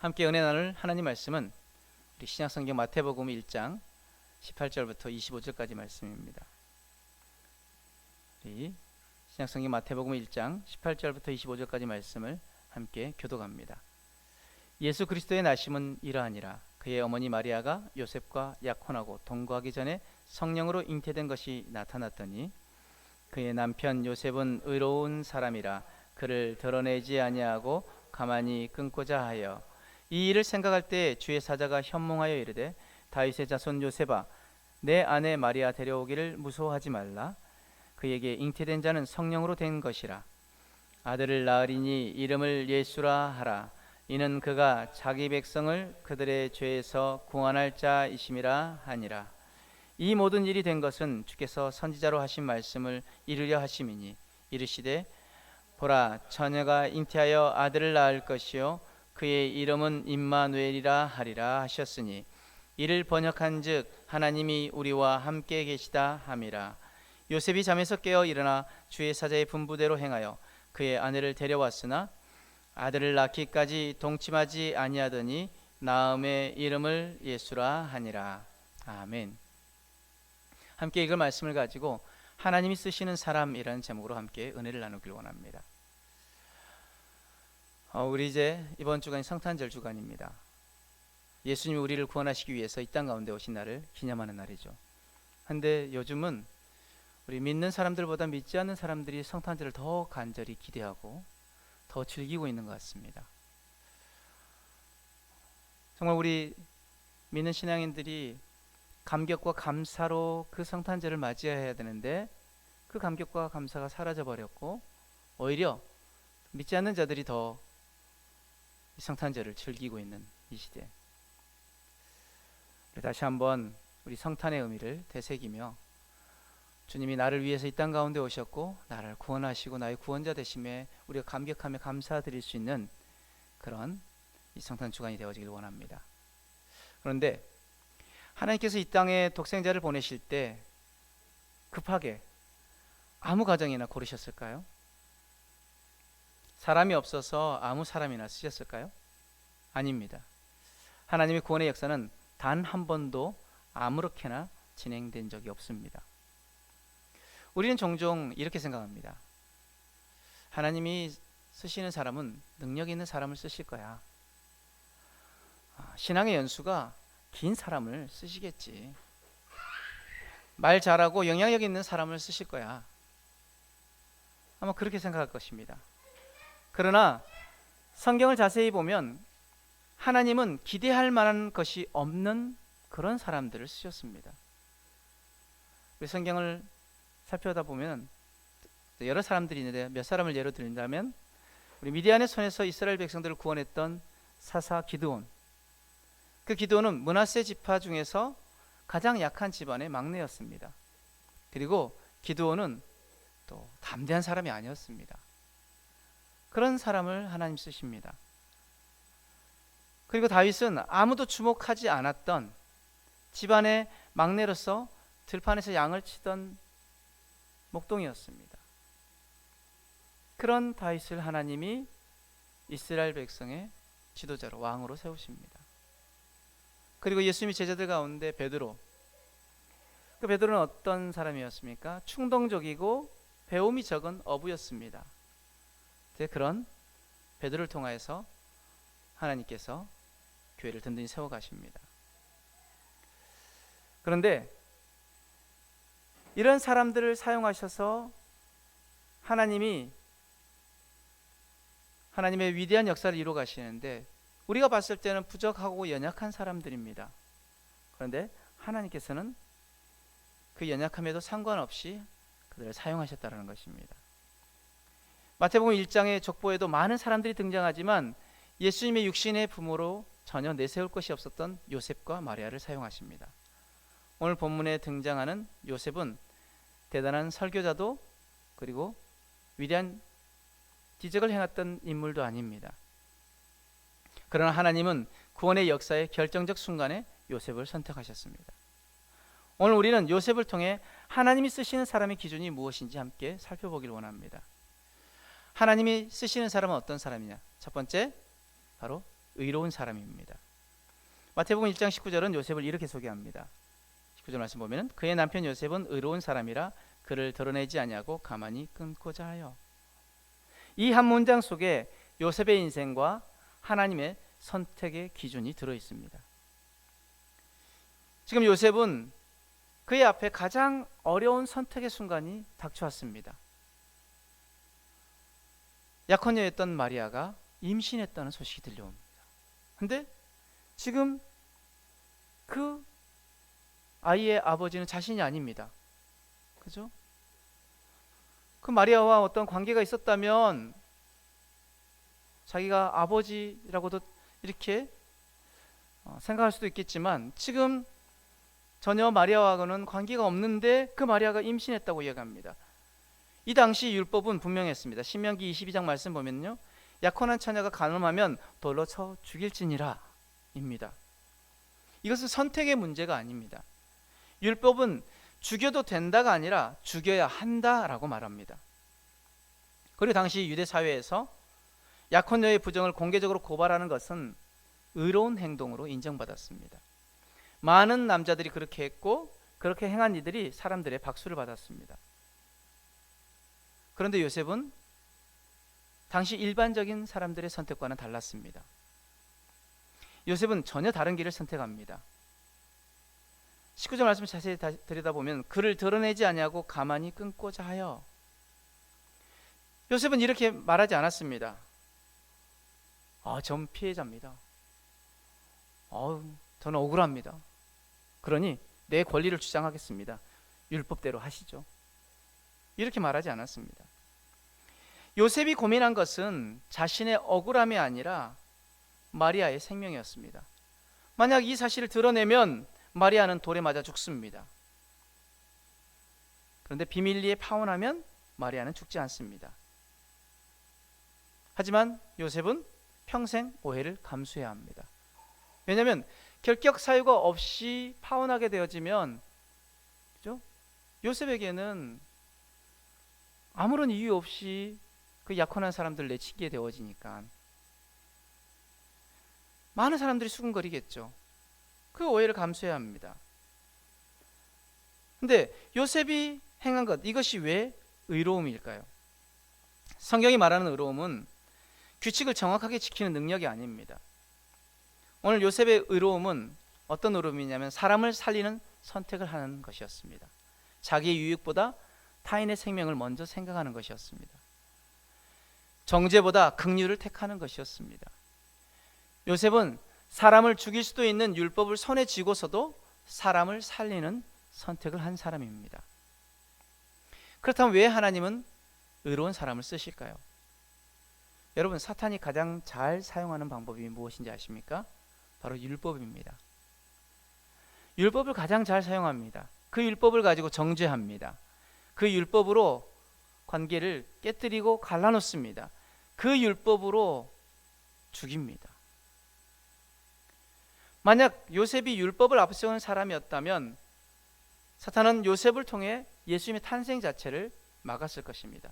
함께 은혜 나눌 하나님 말씀은 우리 신약성경 마태복음 1장 18절부터 25절까지 말씀입니다. 우리 신약성경 마태복음 1장 18절부터 25절까지 말씀을 함께 교독합니다. 예수 그리스도의 나심은 이러하니라. 그의 어머니 마리아가 요셉과 약혼하고 동거하기 전에 성령으로 잉태된 것이 나타났더니 그의 남편 요셉은 의로운 사람이라 그를 드러내지 아니하고 가만히 끊고자 하여 이 일을 생각할 때 주의 사자가 현몽하여 이르되 다윗의 자손 요셉아 내 아내 마리아 데려오기를 무서워하지 말라. 그에게 잉태된 자는 성령으로 된 것이라. 아들을 낳으리니 이름을 예수라 하라. 이는 그가 자기 백성을 그들의 죄에서 구원할 자이심이라 하니라. 이 모든 일이 된 것은 주께서 선지자로 하신 말씀을 이루려 하심이니 이르시되 보라 처녀가 잉태하여 아들을 낳을 것이요 그의 이름은 임마누엘이라 하리라 하셨으니 이를 번역한즉 하나님이 우리와 함께 계시다 함이라. 요셉이 잠에서 깨어 일어나 주의 사자의 분부대로 행하여 그의 아내를 데려왔으나 아들을 낳기까지 동침하지 아니하더니 나음의 이름을 예수라 하니라. 아멘. 함께 읽을 말씀을 가지고 하나님이 쓰시는 사람이라는 제목으로 함께 은혜를 나누길 원합니다. 우리 이제 이번 주간이 성탄절 주간입니다. 예수님이 우리를 구원하시기 위해서 이 땅 가운데 오신 날을 기념하는 날이죠. 그런데 요즘은 우리 믿는 사람들보다 믿지 않는 사람들이 성탄절을 더 간절히 기대하고 더 즐기고 있는 것 같습니다. 정말 우리 믿는 신앙인들이 감격과 감사로 그 성탄절을 맞이해야 되는데 그 감격과 감사가 사라져 버렸고 오히려 믿지 않는 자들이 더 이 성탄절을 즐기고 있는 이 시대. 다시 한번 우리 성탄의 의미를 되새기며 주님이 나를 위해서 이 땅 가운데 오셨고 나를 구원하시고 나의 구원자 되심에 우리가 감격하며 감사드릴 수 있는 그런 이 성탄 주간이 되어지길 원합니다. 그런데 하나님께서 이 땅에 독생자를 보내실 때 급하게 아무 가정이나 고르셨을까요? 사람이 없어서 아무 사람이나 쓰셨을까요? 아닙니다. 하나님의 구원의 역사는 단 한 번도 아무렇게나 진행된 적이 없습니다. 우리는 종종 이렇게 생각합니다. 하나님이 쓰시는 사람은 능력 있는 사람을 쓰실 거야. 신앙의 연수가 긴 사람을 쓰시겠지. 말 잘하고 영향력 있는 사람을 쓰실 거야. 아마 그렇게 생각할 것입니다. 그러나 성경을 자세히 보면 하나님은 기대할 만한 것이 없는 그런 사람들을 쓰셨습니다. 우리 성경을 살펴다 보면 여러 사람들이 있는데 몇 사람을 예로 드린다면 우리 미디안의 손에서 이스라엘 백성들을 구원했던 사사 기드온. 그 기드온은 므낫세 지파 중에서 가장 약한 집안의 막내였습니다. 그리고 기드온은 또 담대한 사람이 아니었습니다. 그런 사람을 하나님 쓰십니다. 그리고 다윗은 아무도 주목하지 않았던 집안의 막내로서 들판에서 양을 치던 목동이었습니다. 그런 다윗을 하나님이 이스라엘 백성의 지도자로 왕으로 세우십니다. 그리고 예수님의 제자들 가운데 베드로. 그 베드로는 어떤 사람이었습니까? 충동적이고 배움이 적은 어부였습니다. 그런 베드로를 통하여서 하나님께서 교회를 든든히 세워가십니다. 그런데 이런 사람들을 사용하셔서 하나님의 위대한 역사를 이루어 가시는데 우리가 봤을 때는 부족하고 연약한 사람들입니다. 그런데 하나님께서는 그 연약함에도 상관없이 그들을 사용하셨다는 것입니다. 마태복음 1장의 족보에도 많은 사람들이 등장하지만 예수님의 육신의 부모로 전혀 내세울 것이 없었던 요셉과 마리아를 사용하십니다. 오늘 본문에 등장하는 요셉은 대단한 설교자도 그리고 위대한 기적을 행했던 인물도 아닙니다. 그러나 하나님은 구원의 역사의 결정적 순간에 요셉을 선택하셨습니다. 오늘 우리는 요셉을 통해 하나님이 쓰시는 사람의 기준이 무엇인지 함께 살펴보길 원합니다. 하나님이 쓰시는 사람은 어떤 사람이냐? 첫 번째, 바로 의로운 사람입니다. 마태복음 1장 19절은 요셉을 이렇게 소개합니다. 19절 말씀 보면은 그의 남편 요셉은 의로운 사람이라 그를 드러내지 아니하고 가만히 끊고자 하여. 이 한 문장 속에 요셉의 인생과 하나님의 선택의 기준이 들어 있습니다. 지금 요셉은 그의 앞에 가장 어려운 선택의 순간이 닥쳐왔습니다. 약혼녀였던 마리아가 임신했다는 소식이 들려옵니다. 근데 지금 그 아이의 아버지는 자신이 아닙니다. 그죠? 그 마리아와 어떤 관계가 있었다면 자기가 아버지라고도 이렇게 생각할 수도 있겠지만 지금 전혀 마리아와는 관계가 없는데 그 마리아가 임신했다고 이야기합니다. 이 당시 율법은 분명했습니다. 신명기 22장 말씀 보면요, 약혼한 처녀가 간음하면 돌로 쳐 죽일지니라 입니다. 이것은 선택의 문제가 아닙니다. 율법은 죽여도 된다가 아니라 죽여야 한다라고 말합니다. 그리고 당시 유대 사회에서 약혼녀의 부정을 공개적으로 고발하는 것은 의로운 행동으로 인정받았습니다. 많은 남자들이 그렇게 했고 그렇게 행한 이들이 사람들의 박수를 받았습니다. 그런데 요셉은 당시 일반적인 사람들의 선택과는 달랐습니다. 요셉은 전혀 다른 길을 선택합니다. 19절 말씀 자세히 들여다보면 그를 드러내지 아니하고 가만히 끊고자 하여. 요셉은 이렇게 말하지 않았습니다. 전 피해자입니다. 저는 억울합니다. 그러니 내 권리를 주장하겠습니다. 율법대로 하시죠. 이렇게 말하지 않았습니다. 요셉이 고민한 것은 자신의 억울함이 아니라 마리아의 생명이었습니다. 만약 이 사실을 드러내면 마리아는 돌에 맞아 죽습니다. 그런데 비밀리에 파혼하면 마리아는 죽지 않습니다. 하지만 요셉은 평생 오해를 감수해야 합니다. 왜냐하면 결격 사유가 없이 파혼하게 되어지면, 그죠? 요셉에게는 아무런 이유 없이 그 약혼한 사람들 내치게 되어지니까 많은 사람들이 수군거리겠죠. 그 오해를 감수해야 합니다. 근데 요셉이 행한 것, 이것이 왜 의로움일까요? 성경이 말하는 의로움은 규칙을 정확하게 지키는 능력이 아닙니다. 오늘 요셉의 의로움은 어떤 의로움이냐면 사람을 살리는 선택을 하는 것이었습니다. 자기의 유익보다 타인의 생명을 먼저 생각하는 것이었습니다. 정죄보다 긍휼을 택하는 것이었습니다. 요셉은 사람을 죽일 수도 있는 율법을 손에 쥐고서도 사람을 살리는 선택을 한 사람입니다. 그렇다면 왜 하나님은 의로운 사람을 쓰실까요? 여러분, 사탄이 가장 잘 사용하는 방법이 무엇인지 아십니까? 바로 율법입니다. 율법을 가장 잘 사용합니다. 그 율법을 가지고 정죄합니다. 그 율법으로 관계를 깨뜨리고 갈라놓습니다. 그 율법으로 죽입니다. 만약 요셉이 율법을 앞세우는 사람이었다면 사탄은 요셉을 통해 예수님의 탄생 자체를 막았을 것입니다.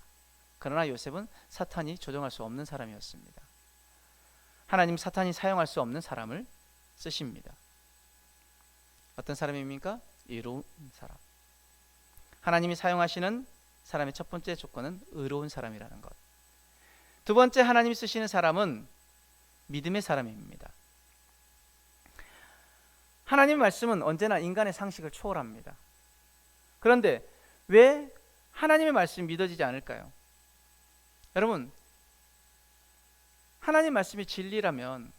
그러나 요셉은 사탄이 조종할 수 없는 사람이었습니다. 하나님 사탄이 사용할 수 없는 사람을 쓰십니다. 어떤 사람입니까? 의로운 사람. 하나님이 사용하시는 사람의 첫 번째 조건은 의로운 사람이라는 것. 두 번째 하나님이 쓰시는 사람은 믿음의 사람입니다. 하나님의 말씀은 언제나 인간의 상식을 초월합니다. 그런데 왜 하나님의 말씀이 믿어지지 않을까요? 여러분, 하나님 말씀이 진리라면,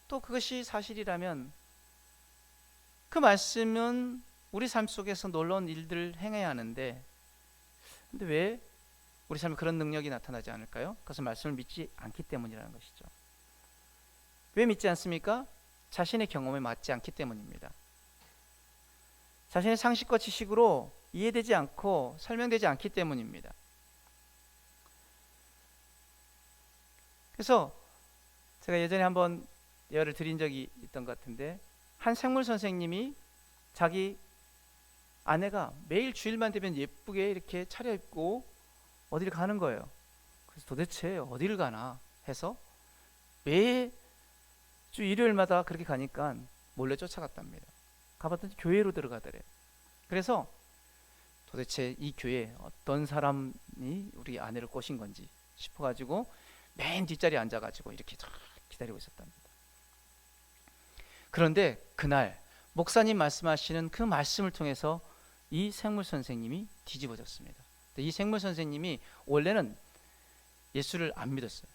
또 그것이 사실이라면 그 말씀은 우리 삶 속에서 놀라운 일들을 행해야 하는데, 근데 왜 우리 삶에 그런 능력이 나타나지 않을까요? 그것은 말씀을 믿지 않기 때문이라는 것이죠. 왜 믿지 않습니까? 자신의 경험에 맞지 않기 때문입니다. 자신의 상식과 지식으로 이해되지 않고 설명되지 않기 때문입니다. 그래서 제가 예전에 한번 예화를 드린 적이 있던 것 같은데, 한 생물 선생님이 자기 아내가 매일 주일만 되면 예쁘게 이렇게 차려입고 어디를 가는 거예요. 그래서 도대체 어디를 가나 해서 왜 주 일요일마다 그렇게 가니까 몰래 쫓아갔답니다. 가봤더니 교회로 들어가더래요. 그래서 도대체 이 교회에 어떤 사람이 우리 아내를 꼬신 건지 싶어가지고 맨 뒷자리에 앉아가지고 이렇게 기다리고 있었답니다. 그런데 그날 목사님 말씀하시는 그 말씀을 통해서 이 생물 선생님이 뒤집어졌습니다. 이 생물 선생님이 원래는 예수를 안 믿었어요.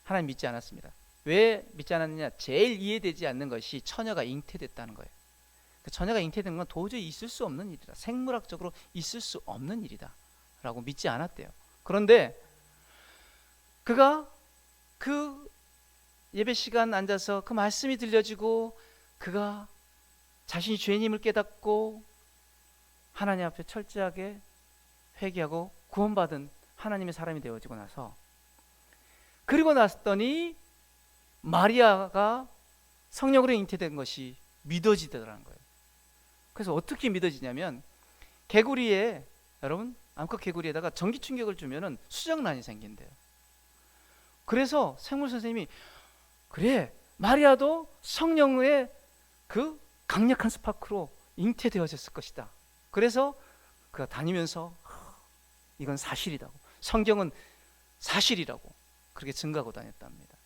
하나님 믿지 않았습니다. 왜 믿지 않았느냐? 제일 이해되지 않는 것이 처녀가 잉태됐다는 거예요. 그 처녀가 잉태된 건 도저히 있을 수 없는 일이다. 생물학적으로 있을 수 없는 일이다 라고 믿지 않았대요. 그런데 그가 그 예배 시간 앉아서 그 말씀이 들려지고 그가 자신이 죄인임을 깨닫고 하나님 앞에 철저하게 회개하고 구원받은 하나님의 사람이 되어지고 나서, 그리고 났더니 마리아가 성령으로 잉태된 것이 믿어지더라는 거예요. 그래서 어떻게 믿어지냐면, 개구리에, 여러분 암컷 개구리에다가 전기 충격을 주면은 수정란이 생긴대요. 그래서 생물 선생님이, 그래, 마리아도 성령의 그 강력한 스파크로 잉태되어졌을 것이다. 그래서 그가 다니면서 이건 사실이라고, 성경은 사실이라고 그렇게 증거하고 다녔답니다.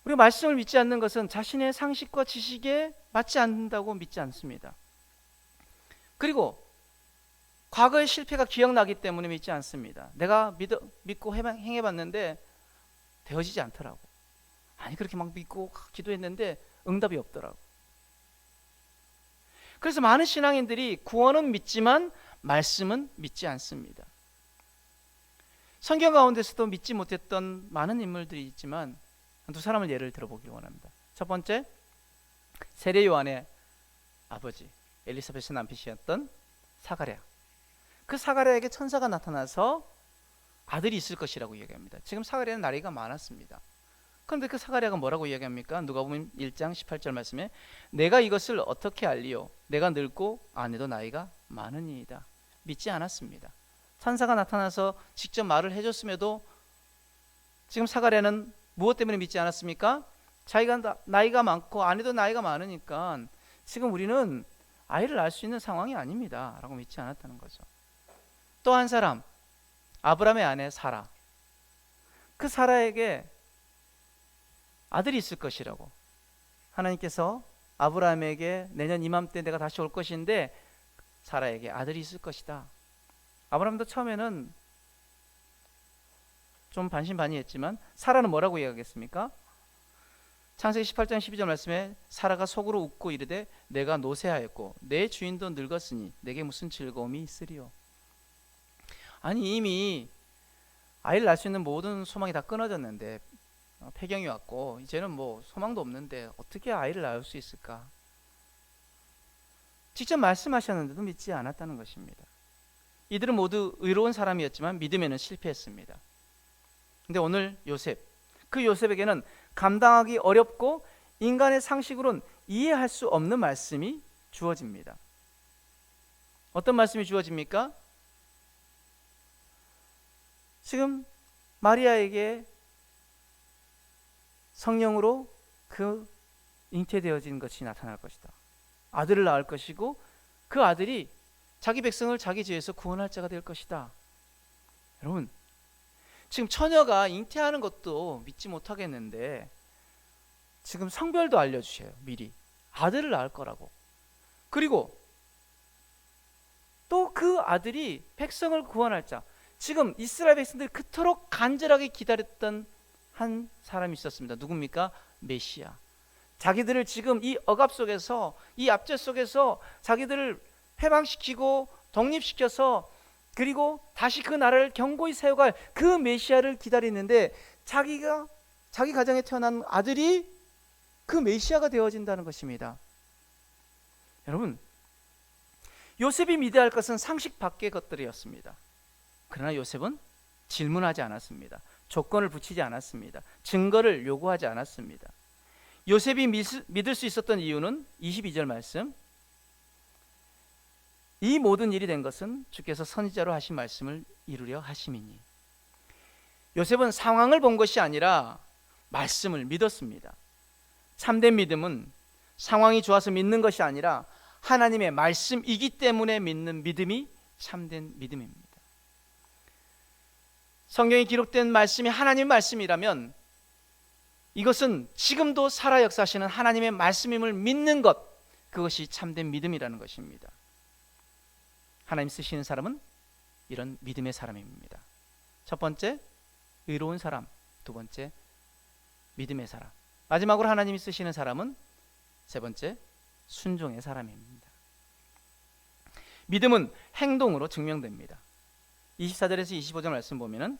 우리가 말씀을 믿지 않는 것은 자신의 상식과 지식에 맞지 않는다고 믿지 않습니다. 그리고 과거의 실패가 기억나기 때문에 믿지 않습니다. 내가 믿고 행해봤는데 되어지지 않더라고. 아니, 그렇게 막 믿고 기도했는데 응답이 없더라고. 그래서 많은 신앙인들이 구원은 믿지만 말씀은 믿지 않습니다. 성경 가운데서도 믿지 못했던 많은 인물들이 있지만 두 사람을 예를 들어보기 원합니다. 첫 번째, 세례 요한의 아버지 엘리사벳의 남편이었던 사가랴. 그 사가랴에게 천사가 나타나서 아들이 있을 것이라고 이야기합니다. 지금 사가랴는 나이가 많았습니다. 그런데 그 사가랴가 뭐라고 이야기합니까? 누가복음 1장 18절 말씀에 내가 이것을 어떻게 알리요? 내가 늙고 아내도 나이가 많으니이다. 믿지 않았습니다. 천사가 나타나서 직접 말을 해줬음에도 지금 사가랴는 무엇 때문에 믿지 않았습니까? 자기가 나이가 많고 아내도 나이가 많으니까 지금 우리는 아이를 낳을 수 있는 상황이 아닙니다 라고 믿지 않았다는 거죠. 또 한 사람, 아브라함의 아내 사라. 그 사라에게 아들이 있을 것이라고 하나님께서 아브라함에게 내년 이맘때 내가 다시 올 것인데 사라에게 아들이 있을 것이다. 아브라함도 처음에는 좀 반신반의했지만 사라는 뭐라고 이야기하겠습니까? 창세기 18장 12절 말씀에 사라가 속으로 웃고 이르되 내가 노쇠하였고 내 주인도 늙었으니 내게 무슨 즐거움이 있으리요. 아니, 이미 아이를 낳을 수 있는 모든 소망이 다 끊어졌는데 폐경이 왔고 이제는 뭐 소망도 없는데 어떻게 아이를 낳을 수 있을까? 직접 말씀하셨는데도 믿지 않았다는 것입니다. 이들은 모두 의로운 사람이었지만 믿음에는 실패했습니다. 근데 오늘 요셉, 그 요셉에게는 감당하기 어렵고 인간의 상식으로는 이해할 수 없는 말씀이 주어집니다. 어떤 말씀이 주어집니까? 지금 마리아에게 성령으로 그 잉태되어진 것이 나타날 것이다. 아들을 낳을 것이고 그 아들이 자기 백성을 자기 죄에서 구원할 자가 될 것이다. 여러분, 지금 처녀가 잉태하는 것도 믿지 못하겠는데 지금 성별도 알려주셔요. 미리 아들을 낳을 거라고. 그리고 또 그 아들이 백성을 구원할 자, 지금 이스라엘 백성들이 그토록 간절하게 기다렸던 한 사람이 있었습니다. 누굽니까? 메시아. 자기들을 지금 이 억압 속에서, 이 압제 속에서 자기들을 해방시키고 독립시켜서 그리고 다시 그 나라를 견고히 세워갈 그 메시아를 기다리는데 자기 가정에 태어난 아들이 그 메시아가 되어진다는 것입니다. 여러분, 요셉이 믿어야 할 것은 상식 밖의 것들이었습니다. 그러나 요셉은 질문하지 않았습니다. 조건을 붙이지 않았습니다. 증거를 요구하지 않았습니다. 요셉이 믿을 수 있었던 이유는 22절 말씀, 이 모든 일이 된 것은 주께서 선지자로 하신 말씀을 이루려 하심이니. 요셉은 상황을 본 것이 아니라 말씀을 믿었습니다. 참된 믿음은 상황이 좋아서 믿는 것이 아니라 하나님의 말씀이기 때문에 믿는 믿음이 참된 믿음입니다. 성경에 기록된 말씀이 하나님의 말씀이라면 이것은 지금도 살아 역사하시는 하나님의 말씀임을 믿는 것, 그것이 참된 믿음이라는 것입니다. 하나님 쓰시는 사람은 이런 믿음의 사람입니다. 첫 번째, 의로운 사람. 두 번째, 믿음의 사람. 마지막으로 하나님이 쓰시는 사람은 세 번째, 순종의 사람입니다. 믿음은 행동으로 증명됩니다. 24절에서 25절 말씀 보면은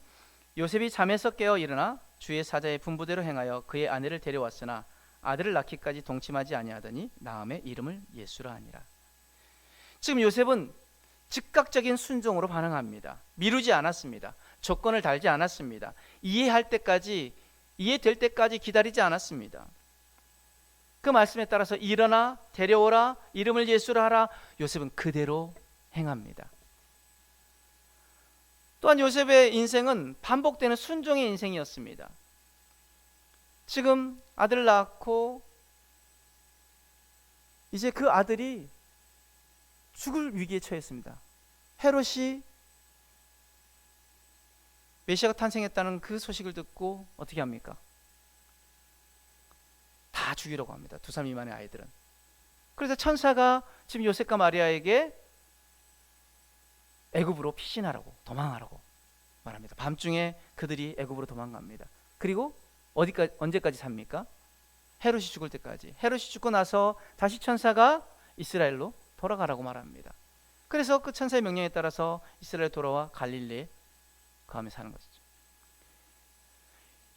요셉이 잠에서 깨어 일어나 주의 사자의 분부대로 행하여 그의 아내를 데려왔으나 아들을 낳기까지 동침하지 아니하더니 나음의 이름을 예수라 하니라. 지금 요셉은 즉각적인 순종으로 반응합니다. 미루지 않았습니다. 조건을 달지 않았습니다. 이해될 때까지 기다리지 않았습니다. 그 말씀에 따라서 일어나 데려오라, 이름을 예수라 하라. 요셉은 그대로 행합니다. 또한 요셉의 인생은 반복되는 순종의 인생이었습니다. 지금 아들을 낳고 이제 그 아들이 죽을 위기에 처했습니다. 헤롯이 메시아가 탄생했다는 그 소식을 듣고 어떻게 합니까? 다 죽이려고 합니다. 2살 미만의 아이들은. 그래서 천사가 지금 요셉과 마리아에게 애굽으로 피신하라고, 도망하라고 말합니다. 밤중에 그들이 애굽으로 도망갑니다. 그리고 언제까지 삽니까? 헤롯이 죽을 때까지. 헤롯이 죽고 나서 다시 천사가 이스라엘로 돌아가라고 말합니다. 그래서 그 천사의 명령에 따라서 이스라엘 돌아와 갈릴리에 거하며 사는 것이죠.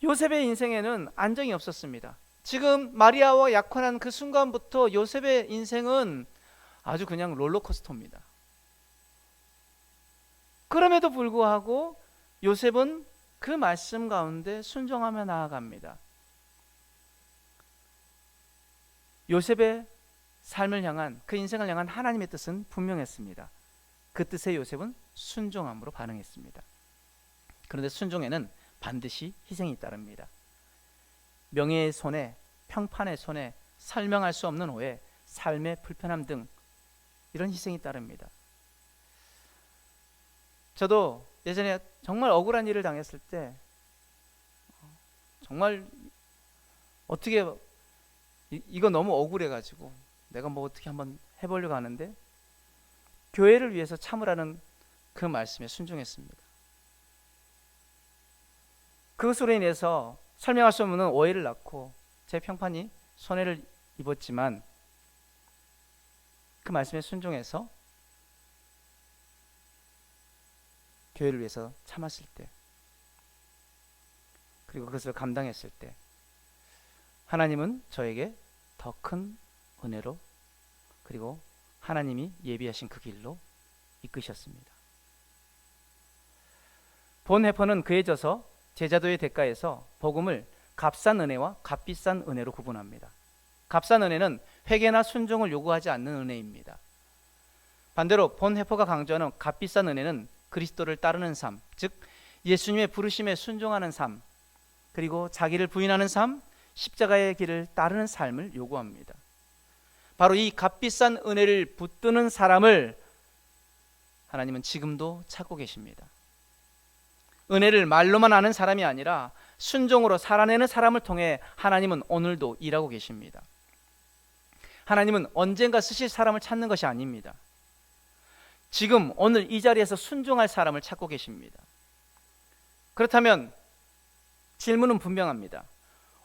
요셉의 인생에는 안정이 없었습니다. 지금 마리아와 약혼한 그 순간부터 요셉의 인생은 아주 그냥 롤러코스터입니다. 그럼에도 불구하고 요셉은 그 말씀 가운데 순종하며 나아갑니다. 요셉의 삶을 향한, 그 인생을 향한 하나님의 뜻은 분명했습니다. 그 뜻에 요셉은 순종함으로 반응했습니다. 그런데 순종에는 반드시 희생이 따릅니다. 명예의 손해, 평판의 손해, 설명할 수 없는 오해, 삶의 불편함 등 이런 희생이 따릅니다. 저도 예전에 정말 억울한 일을 당했을 때 정말 어떻게 이거 너무 억울해가지고 내가 뭐 어떻게 한번 해보려고 하는데 교회를 위해서 참으라는 그 말씀에 순종했습니다. 그것으로 인해서 설명할 수 없는 오해를 낳고 제 평판이 손해를 입었지만 그 말씀에 순종해서 교회를 위해서 참았을 때, 그리고 그것을 감당했을 때 하나님은 저에게 더 큰 은혜로, 그리고 하나님이 예비하신 그 길로 이끄셨습니다. 본해퍼는 그에 져서 제자도의 대가에서 복음을 값싼 은혜와 값비싼 은혜로 구분합니다. 값싼 은혜는 회개나 순종을 요구하지 않는 은혜입니다. 반대로 본해퍼가 강조하는 값비싼 은혜는 그리스도를 따르는 삶, 즉 예수님의 부르심에 순종하는 삶, 그리고 자기를 부인하는 삶, 십자가의 길을 따르는 삶을 요구합니다. 바로 이 값비싼 은혜를 붙드는 사람을 하나님은 지금도 찾고 계십니다. 은혜를 말로만 아는 사람이 아니라 순종으로 살아내는 사람을 통해 하나님은 오늘도 일하고 계십니다. 하나님은 언젠가 쓰실 사람을 찾는 것이 아닙니다. 지금 오늘 이 자리에서 순종할 사람을 찾고 계십니다. 그렇다면 질문은 분명합니다.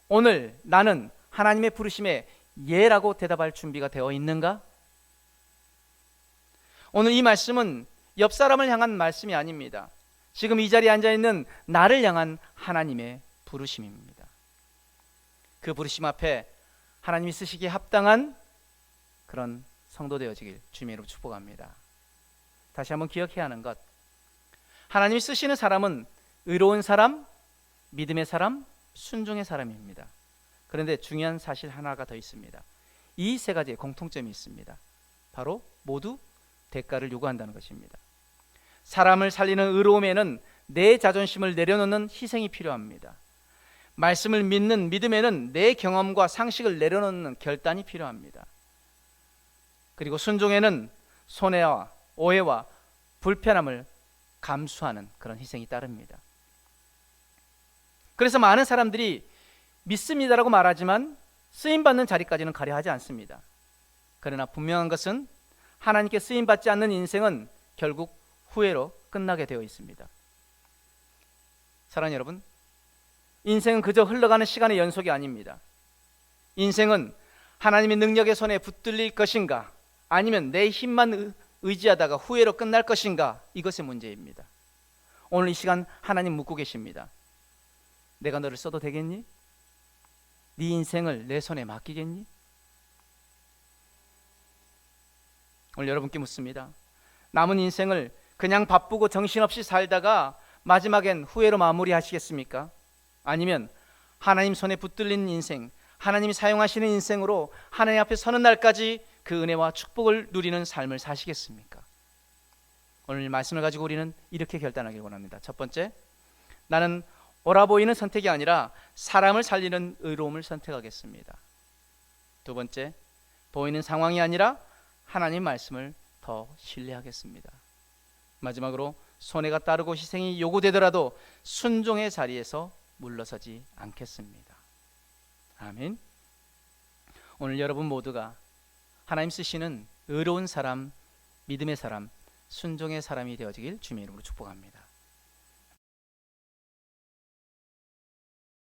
오늘 나는 하나님의 부르심에 예라고 대답할 준비가 되어 있는가? 오늘 이 말씀은 옆 사람을 향한 말씀이 아닙니다. 지금 이 자리에 앉아있는 나를 향한 하나님의 부르심입니다. 그 부르심 앞에 하나님이 쓰시기에 합당한 그런 성도 되어지길 주님의 이름으로 축복합니다. 다시 한번 기억해야 하는 것, 하나님이 쓰시는 사람은 의로운 사람, 믿음의 사람, 순종의 사람입니다. 그런데 중요한 사실 하나가 더 있습니다. 이 세 가지의 공통점이 있습니다. 바로 모두 대가를 요구한다는 것입니다. 사람을 살리는 의로움에는 내 자존심을 내려놓는 희생이 필요합니다. 말씀을 믿는 믿음에는 내 경험과 상식을 내려놓는 결단이 필요합니다. 그리고 순종에는 손해와 오해와 불편함을 감수하는 그런 희생이 따릅니다. 그래서 많은 사람들이 믿습니다라고 말하지만 쓰임받는 자리까지는 가려 하지 않습니다. 그러나 분명한 것은 하나님께 쓰임받지 않는 인생은 결국 후회로 끝나게 되어 있습니다. 사랑하는 여러분, 인생은 그저 흘러가는 시간의 연속이 아닙니다. 인생은 하나님의 능력의 손에 붙들릴 것인가, 아니면 내 힘만 의지하다가 후회로 끝날 것인가, 이것의 문제입니다. 오늘 이 시간 하나님 묻고 계십니다. 내가 너를 써도 되겠니? 네 인생을 내 손에 맡기겠니? 오늘 여러분께 묻습니다. 남은 인생을 그냥 바쁘고 정신없이 살다가 마지막엔 후회로 마무리하시겠습니까? 아니면 하나님 손에 붙들린 인생, 하나님이 사용하시는 인생으로 하나님 앞에 서는 날까지 그 은혜와 축복을 누리는 삶을 사시겠습니까? 오늘 말씀을 가지고 우리는 이렇게 결단하길 원합니다. 첫 번째, 나는 옳아 보이는 선택이 아니라 사람을 살리는 의로움을 선택하겠습니다. 두 번째, 보이는 상황이 아니라 하나님 말씀을 더 신뢰하겠습니다. 마지막으로 손해가 따르고 희생이 요구되더라도 순종의 자리에서 물러서지 않겠습니다. 아멘. 오늘 여러분 모두가 하나님 쓰시는 의로운 사람, 믿음의 사람, 순종의 사람이 되어지길 주님의 이름으로 축복합니다.